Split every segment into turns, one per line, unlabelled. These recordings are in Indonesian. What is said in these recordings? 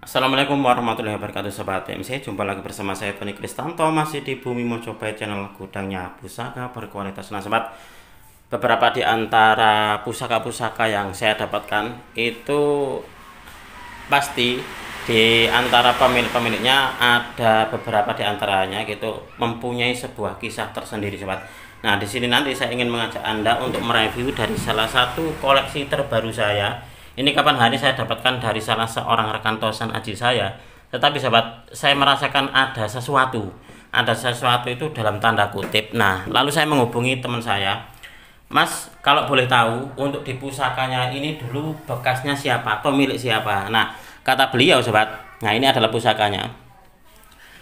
Assalamualaikum warahmatullahi wabarakatuh Sobat PMC. Jumpa lagi bersama saya Tony Kristanto, masih di Bumi Mojopahit, channel gudangnya pusaka berkualitas. Nah sobat, beberapa di antara pusaka-pusaka yang saya dapatkan itu pasti di antara pemilik-pemiliknya ada beberapa di antaranya gitu mempunyai sebuah kisah tersendiri sobat. Nah di sini nanti saya ingin mengajak Anda untuk mereview dari salah satu koleksi terbaru saya. Ini kapan hari saya dapatkan dari salah seorang rekan tosan aji saya. Tetapi sahabat, saya merasakan ada sesuatu. Ada sesuatu itu dalam tanda kutip. Nah, lalu saya menghubungi teman saya. Mas, kalau boleh tahu, untuk di pusakanya ini dulu bekasnya siapa? Pemilik siapa? Nah, kata beliau sahabat, nah ini adalah pusakanya.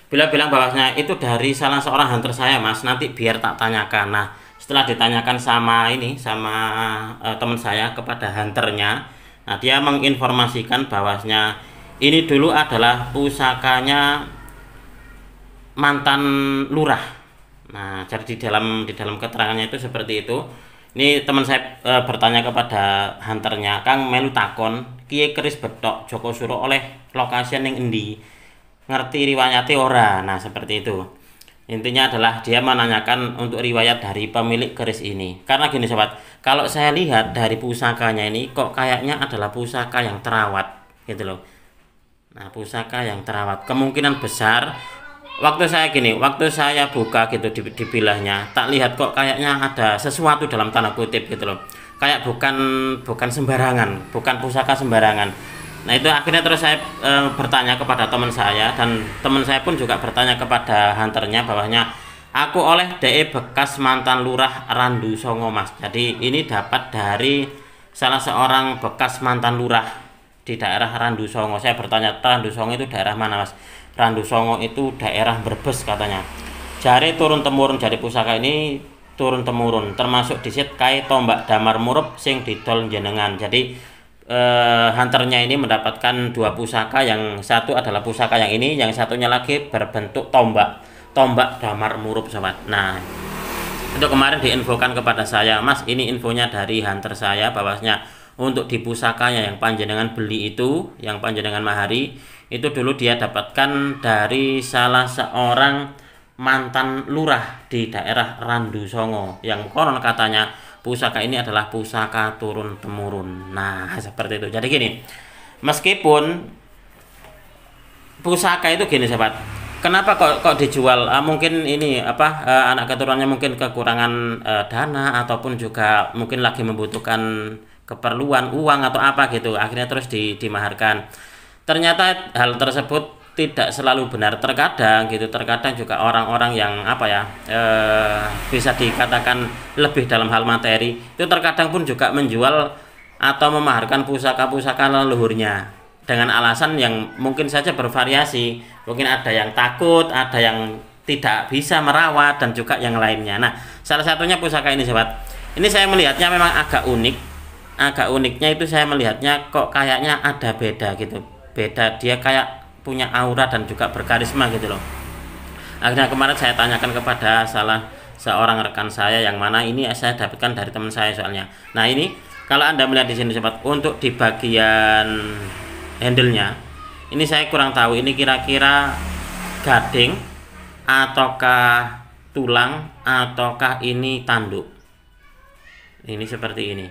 Beliau bilang bahwasanya itu dari salah seorang hunter saya mas. Nanti biar tak tanyakan. Nah, setelah ditanyakan sama teman saya kepada hunternya, nah, dia menginformasikan bahwasanya ini dulu adalah pusakanya mantan lurah. Nah, jadi di dalam keterangannya itu seperti itu. Ini teman saya bertanya kepada hunternya, Kang melu takon, kiye keris betok Joko Suro oleh lokasi ning endi? Ngerti riwayate ora? Nah, seperti itu. Intinya adalah dia menanyakan untuk riwayat dari pemilik keris ini. Karena gini sobat, kalau saya lihat dari pusakanya ini kok kayaknya adalah pusaka yang terawat gitu loh. Nah, pusaka yang terawat. Kemungkinan besar waktu saya buka gitu di bilahnya, tak lihat kok kayaknya ada sesuatu dalam tanda kutip gitu loh. Kayak bukan sembarangan, bukan pusaka sembarangan. Nah itu akhirnya terus saya bertanya kepada teman saya, dan teman saya pun juga bertanya kepada hunternya bahwasanya aku oleh DE bekas mantan lurah Randu Songo mas. Jadi ini dapat dari salah seorang bekas mantan lurah di daerah Randu Songo. Saya bertanya, Randu Songo itu daerah mana mas? Randu Songo itu daerah Brebes katanya. Jari turun temurun, jadi pusaka ini turun temurun, termasuk disit kai tombak damar murup sing didol jenengan. Jadi hunternya ini mendapatkan dua pusaka, yang satu adalah pusaka yang ini, yang satunya lagi berbentuk tombak damar murup sobat. Nah itu kemarin diinfokan kepada saya, mas ini infonya dari hunter saya bahwasanya untuk di pusakanya yang panjenengan beli itu, yang panjenengan mahari itu dulu dia dapatkan dari salah seorang mantan lurah di daerah Randu Songo, yang konon katanya pusaka ini adalah pusaka turun temurun. Nah seperti itu. Jadi gini, meskipun pusaka itu gini sahabat, kenapa kok dijual? Mungkin ini anak keturunannya mungkin kekurangan dana, ataupun juga mungkin lagi membutuhkan keperluan uang atau apa gitu, akhirnya terus dimaharkan. Ternyata hal tersebut tidak selalu benar. Terkadang juga orang-orang yang bisa dikatakan lebih dalam hal materi itu terkadang pun juga menjual atau memaharkan pusaka-pusaka leluhurnya dengan alasan yang mungkin saja bervariasi. Mungkin ada yang takut, ada yang tidak bisa merawat, dan juga yang lainnya. Nah salah satunya pusaka ini sobat, ini saya melihatnya memang agak unik. Agak uniknya itu saya melihatnya kok kayaknya ada beda gitu, beda, dia kayak punya aura dan juga berkarisma gitu loh. Akhirnya kemarin saya tanyakan kepada salah seorang rekan saya, yang mana ini saya dapatkan dari teman saya soalnya. Nah ini kalau anda melihat di sini sobat, untuk di bagian handle-nya ini saya kurang tahu ini kira-kira gading ataukah tulang ataukah ini tanduk. Ini seperti ini.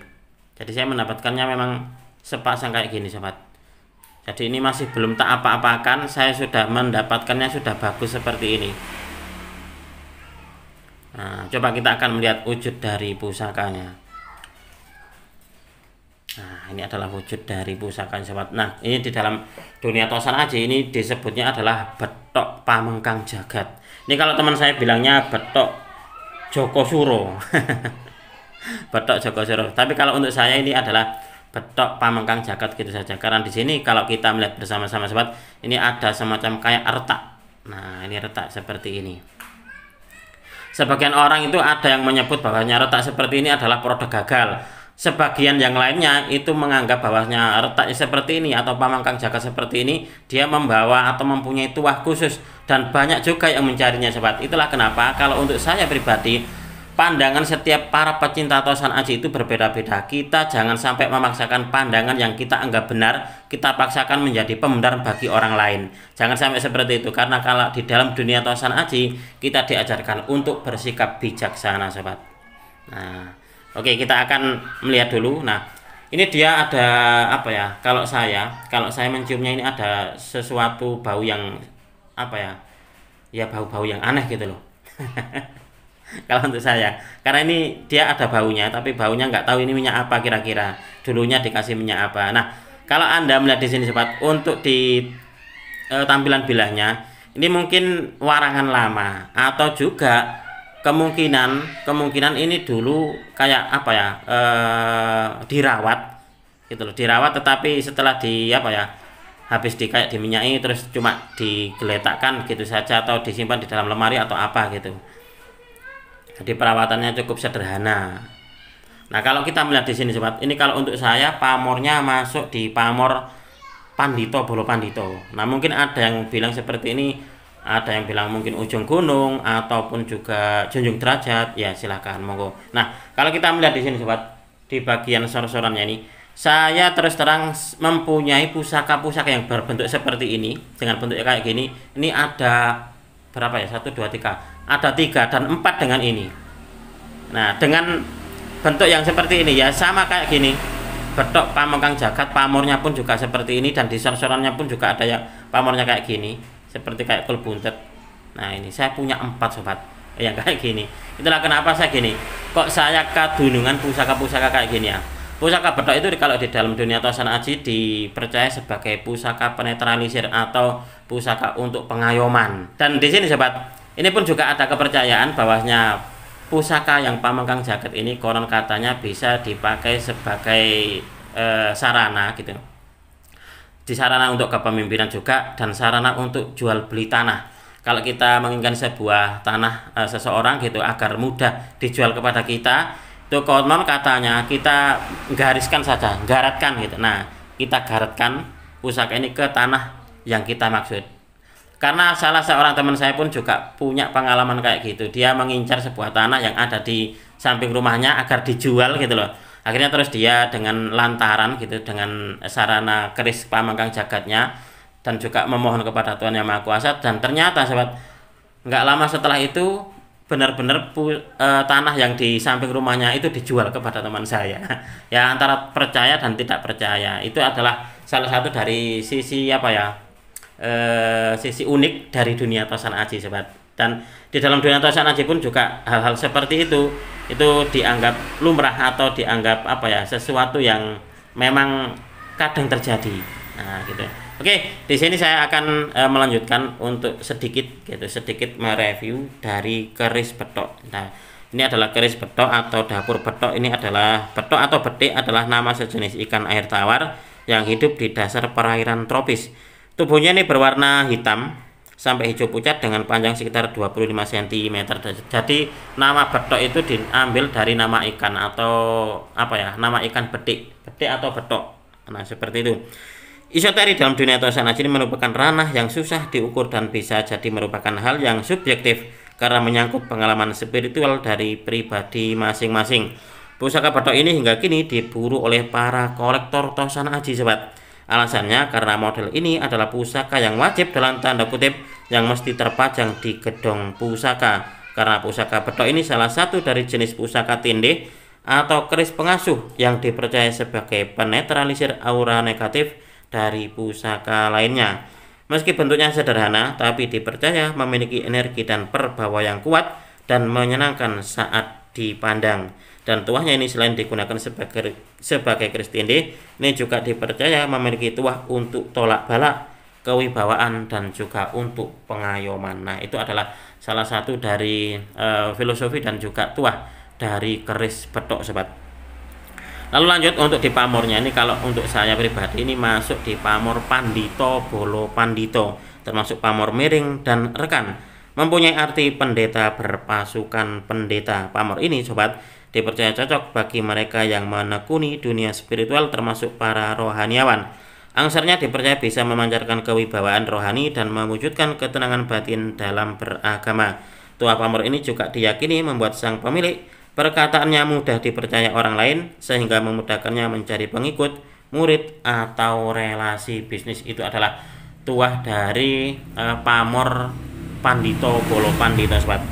Jadi saya mendapatkannya memang sepasang kayak gini sobat. Jadi ini masih belum tak apa-apakan, saya sudah mendapatkannya sudah bagus seperti ini. Nah, coba kita akan melihat wujud dari pusakanya. Nah, ini adalah wujud dari pusakanya sobat. Nah, ini di dalam dunia tosan aja ini disebutnya adalah betok pamengkang jagat. Ini kalau teman saya bilangnya betok Joko Suro. Betok Joko Suro. Tapi kalau untuk saya ini adalah betok pamengkang jagat gitu saja. Karena di sini kalau kita melihat bersama-sama sobat, ini ada semacam kayak retak. Nah, ini retak seperti ini. Sebagian orang itu ada yang menyebut bahwasanya retak seperti ini adalah produk gagal. Sebagian yang lainnya itu menganggap bahwasanya retak seperti ini atau pamengkang jagat seperti ini dia membawa atau mempunyai tuah khusus, dan banyak juga yang mencarinya sobat. Itulah kenapa kalau untuk saya pribadi pandangan setiap para pecinta tosan aji itu berbeda-beda. Kita jangan sampai memaksakan pandangan yang kita anggap benar, kita paksakan menjadi pembenar bagi orang lain. Jangan sampai seperti itu, karena kalau di dalam dunia tosan aji kita diajarkan untuk bersikap bijaksana, sobat. Nah, oke, kita akan melihat dulu. Nah, ini dia ada apa ya? Kalau saya menciumnya ini ada sesuatu bau yang apa ya? Ya bau-bau yang aneh gitu loh. Kalau untuk saya, karena ini dia ada baunya, tapi baunya nggak tahu ini minyak apa kira-kira. Dulunya dikasih minyak apa. Nah, kalau Anda melihat di sini sobat, untuk di tampilan bilahnya, ini mungkin warangan lama atau juga kemungkinan ini dulu kayak apa ya, dirawat gitu loh, dirawat, tetapi setelah di apa ya, habis kayak diminyai terus cuma digeletakkan gitu saja atau disimpan di dalam lemari atau apa gitu. Jadi perawatannya cukup sederhana. Nah, kalau kita melihat di sini sobat, ini kalau untuk saya pamornya masuk di pamor Pandito, Bolo Pandito. Nah, mungkin ada yang bilang seperti ini, ada yang bilang mungkin ujung gunung ataupun juga junjung derajat. Ya, silahkan monggo. Nah, kalau kita melihat di sini sobat, di bagian sor-sorannya ini, saya terus terang mempunyai pusaka-pusaka yang berbentuk seperti ini, dengan bentuknya kayak gini. Ini ada berapa ya? 1, 2, 3. Ada 3 dan 4 dengan ini. Nah, dengan bentuk yang seperti ini ya sama kayak gini. Betok Pamengkang Jagat, pamornya pun juga seperti ini, dan di sor-sorannya pun juga ada yang pamornya kayak gini, seperti kayak kul buntet. Nah, ini saya punya 4 sobat yang kayak gini. Itulah kenapa saya gini, kok saya kadunungan pusaka-pusaka kayak gini ya. Pusaka betok itu kalau di dalam dunia tosan aji dipercaya sebagai pusaka penetralisir atau pusaka untuk pengayoman. Dan di sini sobat, ini pun juga ada kepercayaan bahwasanya pusaka yang Pamengkang Jagat ini konon katanya bisa dipakai sebagai sarana gitu. Di sarana untuk kepemimpinan juga, dan sarana untuk jual beli tanah. Kalau kita menginginkan sebuah tanah seseorang gitu agar mudah dijual kepada kita, itu konon katanya kita gariskan saja, garatkan gitu. Nah, kita garatkan pusaka ini ke tanah yang kita maksud. Karena salah seorang teman saya pun juga punya pengalaman kayak gitu. Dia mengincar sebuah tanah yang ada di samping rumahnya agar dijual gitu loh. Akhirnya terus dia dengan lantaran gitu, dengan sarana keris Pamengkang Jagatnya, dan juga memohon kepada Tuhan Yang Maha Kuasa, dan ternyata sobat, nggak lama setelah itu benar-benar tanah yang di samping rumahnya itu dijual kepada teman saya. Ya, antara percaya dan tidak percaya. Itu adalah salah satu dari sisi apa ya, sisi unik dari dunia tosan aji sobat. Dan di dalam dunia tosan aji pun juga hal-hal seperti itu dianggap lumrah atau dianggap apa ya, sesuatu yang memang kadang terjadi. Nah, gitu. Oke, di sini saya akan melanjutkan untuk sedikit mereview dari keris betok. Nah, ini adalah keris betok atau dapur betok. Ini adalah betok atau betik adalah nama sejenis ikan air tawar yang hidup di dasar perairan tropis. Tubuhnya ini berwarna hitam sampai hijau pucat dengan panjang sekitar 25 cm. Jadi nama betok itu diambil dari nama ikan atau apa ya, nama ikan betik atau betok. Nah, seperti itu. Esoterik dalam dunia tosan aji ini merupakan ranah yang susah diukur dan bisa jadi merupakan hal yang subjektif karena menyangkut pengalaman spiritual dari pribadi masing-masing. Pusaka betok ini hingga kini diburu oleh para kolektor tosan aji sobat. Alasannya karena model ini adalah pusaka yang wajib dalam tanda kutip yang mesti terpajang di gedung pusaka. Karena pusaka betok ini salah satu dari jenis pusaka tindih atau keris pengasuh yang dipercaya sebagai penetralisir aura negatif dari pusaka lainnya. Meski bentuknya sederhana, tapi dipercaya memiliki energi dan perbawa yang kuat dan menyenangkan saat dipandang. Dan tuahnya ini selain digunakan sebagai keris tindih, ini juga dipercaya memiliki tuah untuk tolak bala, kewibawaan, dan juga untuk pengayoman. Nah, itu adalah salah satu dari filosofi dan juga tuah dari keris betok sobat. Lalu lanjut untuk di pamornya ini, kalau untuk saya pribadi ini masuk di pamor Pandito, Bolo Pandito, termasuk pamor miring dan rekan. Mempunyai arti pendeta berpasukan pendeta. Pamor ini sobat dipercaya cocok bagi mereka yang menekuni dunia spiritual termasuk para rohaniawan. Angsarnya dipercaya bisa memancarkan kewibawaan rohani dan mewujudkan ketenangan batin dalam beragama. Tuah pamor ini juga diyakini membuat sang pemilik perkataannya mudah dipercaya orang lain sehingga memudahkannya mencari pengikut, murid, atau relasi bisnis. Itu adalah tuah dari pamor Pandito Bolo Pandito, sobat.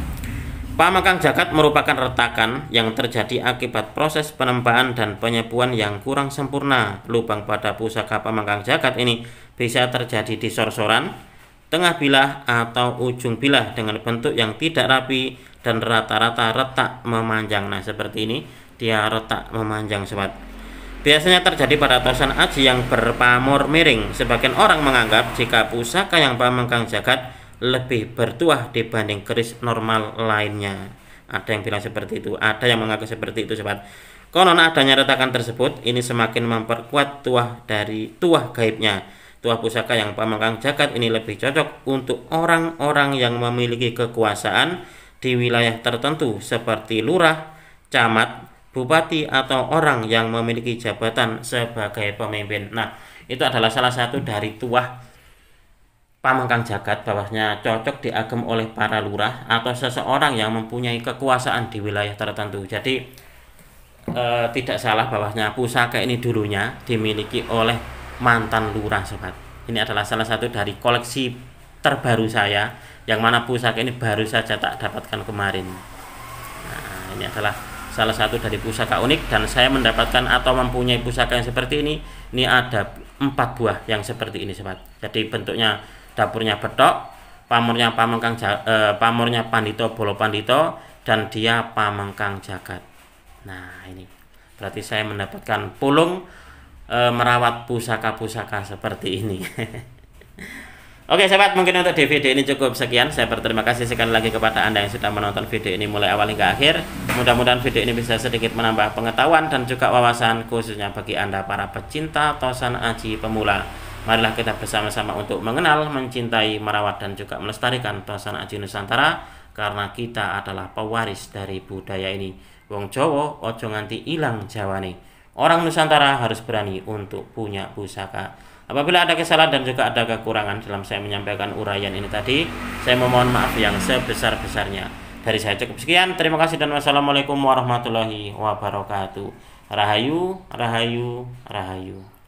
Pamengkang Jagat merupakan retakan yang terjadi akibat proses penempaan dan penyepuan yang kurang sempurna. Lubang pada pusaka Pamengkang Jagat ini bisa terjadi di sor-soran, tengah bilah, atau ujung bilah dengan bentuk yang tidak rapi dan rata-rata retak memanjang. Nah, seperti ini dia retak memanjang, sobat. Biasanya terjadi pada tosan aji yang berpamor miring. Sebagian orang menganggap jika pusaka yang Pamengkang Jagat lebih bertuah dibanding keris normal lainnya. Ada yang bilang seperti itu, ada yang mengaku seperti itu, sobat. Konon adanya retakan tersebut ini semakin memperkuat tuah dari tuah gaibnya. Tuah pusaka yang Pamengkang Jagat ini lebih cocok untuk orang-orang yang memiliki kekuasaan di wilayah tertentu seperti lurah, camat, bupati, atau orang yang memiliki jabatan sebagai pemimpin. Nah, itu adalah salah satu dari tuah Pamengkang Jagat, bahwasanya cocok diagem oleh para lurah atau seseorang yang mempunyai kekuasaan di wilayah tertentu. Jadi tidak salah bahwasanya pusaka ini dulunya dimiliki oleh mantan lurah, sobat. Ini adalah salah satu dari koleksi terbaru saya, yang mana pusaka ini baru saja tak dapatkan kemarin. Nah, ini adalah salah satu dari pusaka unik, dan saya mendapatkan atau mempunyai pusaka yang seperti ini. Ini ada 4 buah yang seperti ini, sobat. Jadi bentuknya dapurnya bedok, pamornya pamornya Pandito Bolo Pandito, dan dia Pamengkang Jagat. Nah, ini berarti saya mendapatkan pulung merawat pusaka-pusaka seperti ini. Oke, sahabat, mungkin untuk DVD ini cukup sekian. Saya berterima kasih sekali lagi kepada Anda yang sudah menonton video ini mulai awal hingga akhir. Mudah-mudahan video ini bisa sedikit menambah pengetahuan dan juga wawasan, khususnya bagi Anda para pecinta tosan aji pemula. Marilah kita bersama-sama untuk mengenal, mencintai, merawat, dan juga melestarikan tosan aji Nusantara, karena kita adalah pewaris dari budaya ini. Wong Jawa ojo nganti ilang jawane. Orang Nusantara harus berani untuk punya pusaka. Apabila ada kesalahan dan juga ada kekurangan dalam saya menyampaikan uraian ini tadi, saya memohon maaf yang sebesar-besarnya. Dari saya cukup sekian. Terima kasih dan wassalamualaikum warahmatullahi wabarakatuh. Rahayu, rahayu, rahayu.